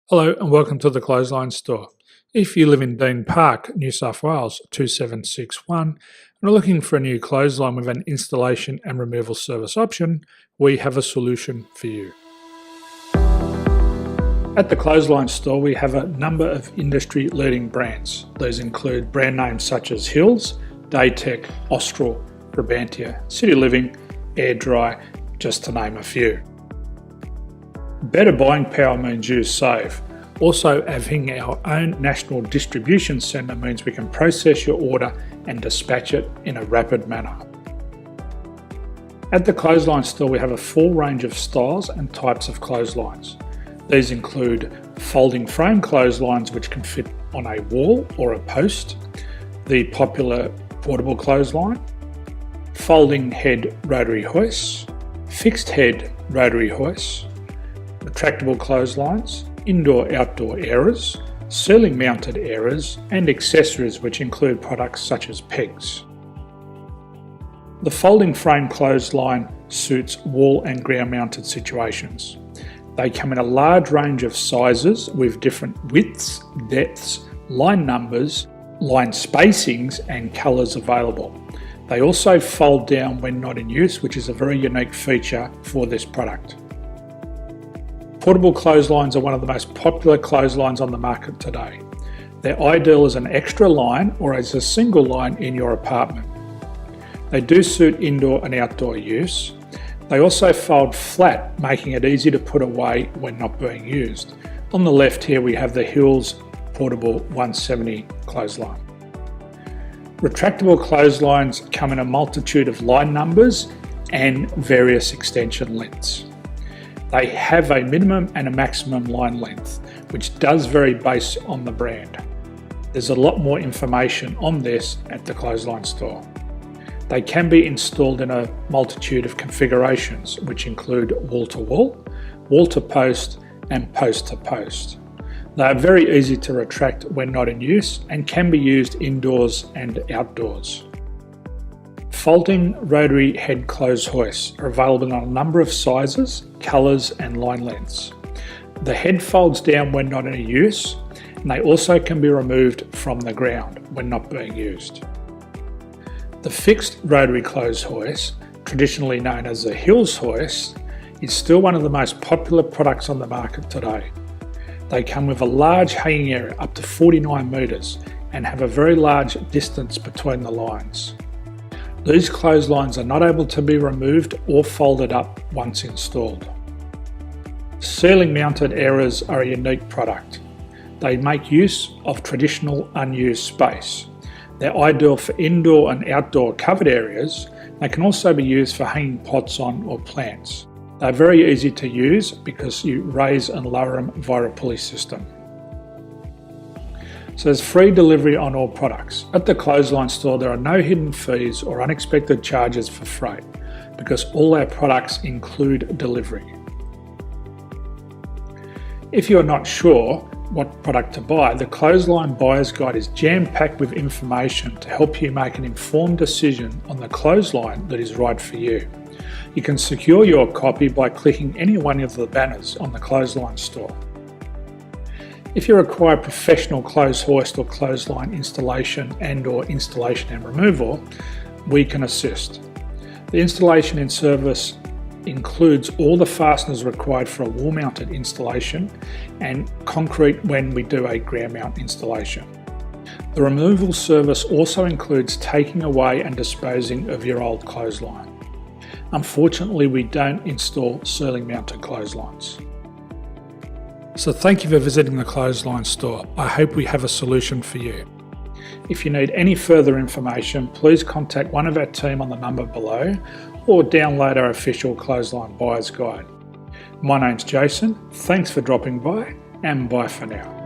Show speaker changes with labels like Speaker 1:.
Speaker 1: Hello and welcome to the Clothesline Store. If you live in Dean Park, New South Wales 2761 and are looking for a new clothesline with an installation and removal service option, we have a solution for you. At the Clothesline Store we have a number of industry leading brands. These include brand names such as Hills, Daytech, Austral, Brabantia, City Living, Air Dry, just to name a few. Better buying power means you save. Also, having our own national distribution centre means we can process your order and dispatch it in a rapid manner. At the Clothesline Store we have a full range of styles and types of clotheslines. These include folding frame clotheslines which can fit on a wall or a post, the popular portable clothesline, folding head rotary hoists, fixed head rotary hoists, retractable clotheslines, indoor-outdoor airers, ceiling mounted airers and accessories which include products such as pegs. The folding frame clothesline suits wall and ground mounted situations. They come in a large range of sizes with different widths, depths, line numbers, line spacings and colours available. They also fold down when not in use, which is a very unique feature for this product. Portable clotheslines are one of the most popular clotheslines on the market today. They're ideal as an extra line or as a single line in your apartment. They do suit indoor and outdoor use. They also fold flat, making it easy to put away when not being used. On the left here we have the Hills Portable 170 clothesline. Retractable clotheslines come in a multitude of line numbers and various extension lengths. They have a minimum and a maximum line length, which does vary based on the brand. There's a lot more information on this at the Clothesline Store. They can be installed in a multitude of configurations, which include wall-to-wall, wall-to-post and post-to-post. They are very easy to retract when not in use and can be used indoors and outdoors. Folding rotary head clothes hoists are available in a number of sizes, colours and line lengths. The head folds down when not in use and they also can be removed from the ground when not being used. The fixed rotary clothes hoist, traditionally known as the Hills hoist, is still one of the most popular products on the market today. They come with a large hanging area up to 49 metres and have a very large distance between the lines. These clotheslines are not able to be removed or folded up once installed. Ceiling mounted airers are a unique product. They make use of traditional unused space. They're ideal for indoor and outdoor covered areas. They can also be used for hanging pots on or plants. They're very easy to use because you raise and lower them via a pulley system. So there's free delivery on all products. At the Clothesline Store there are no hidden fees or unexpected charges for freight because all our products include delivery. If you're not sure what product to buy, the Clothesline Buyer's Guide is jam-packed with information to help you make an informed decision on the clothesline that is right for you. You can secure your copy by clicking any one of the banners on the Clothesline Store. If you require professional clothes hoist or clothesline installation and/or installation and removal, we can assist. The installation and service includes all the fasteners required for a wall-mounted installation and concrete when we do a ground mount installation. The removal service also includes taking away and disposing of your old clothesline. Unfortunately, we don't install ceiling mounted clotheslines. So thank you for visiting the Clothesline Store. I hope we have a solution for you. If you need any further information, please contact one of our team on the number below or download our official Clothesline Buyer's Guide. My name's Jason, thanks for dropping by and bye for now.